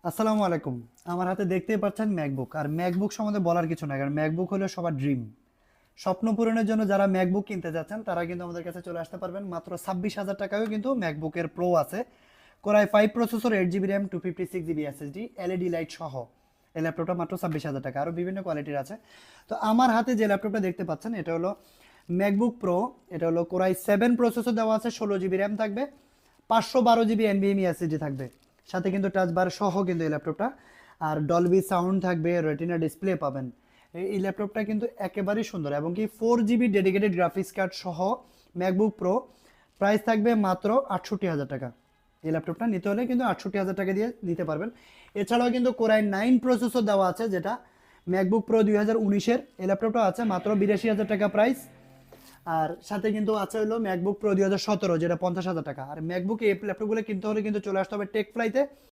আসসালামু আলাইকুম। আমার হাতে দেখতেই পাচ্ছেন ম্যাকবুক। আর ম্যাকবুক সম্বন্ধে বলার কিছু নাই, কারণ ম্যাকবুক হলো সবার ড্রিম। স্বপ্ন পূরণের জন্য যারা ম্যাকবুক কিনতে যাচ্ছেন তারা কিন্তু আমাদের কাছে চলে আসতে পারবেন। মাত্র 26,000 টাকায়ও কিন্তু ম্যাকবুকের প্রো আছে। Core i 5 processor, 8 GB RAM, 256 GB SSD, LED light সহ এই ল্যাপটপটা মাত্র 26,000 টাকা। আরও বিভিন্ন কোয়ালিটির আছে। তো আমার হাতে যে ল্যাপটপটা দেখতে পাচ্ছেন এটা হলো ম্যাকবুক প্রো। এটা হলো কোরাই 7 প্রসেসর দেওয়া আছে, 16 জিবি র্যাম থাকবে, 512 জিবি এনভিএমই এসএসডি থাকবে, সাথে কিন্তু টাচ বার সহ কিন্তু এই ল্যাপটপটা। আর ডলবি সাউন্ড থাকবে, রেটিনা ডিসপ্লে পাবেন। এই ল্যাপটপটা কিন্তু একেবারেই সুন্দর, এবং কি 4 জিবি ডেডিকেটেড গ্রাফিক্স কার্ড সহ ম্যাকবুক প্রো। প্রাইস থাকবে মাত্র 68,000 টাকা। এই ল্যাপটপটা নিতে হলে কিন্তু 68,000 টাকা দিয়ে নিতে পারবেন। এছাড়াও কিন্তু কোরাই 9 প্রসেসর দেওয়া আছে, যেটা ম্যাকবুক প্রো 2019-এর। এই ল্যাপটপটা আছে মাত্র 82,000 টাকা প্রাইস। আর সাথে কিন্তু আছে হলো ম্যাকবুক প্রো 2017, যেটা 50,000 টাকা। আর ম্যাকবুক এই ল্যাপটপগুলো কিনতে হলে কিন্তু চলে আসতে হবে টেক ফ্লাইতে।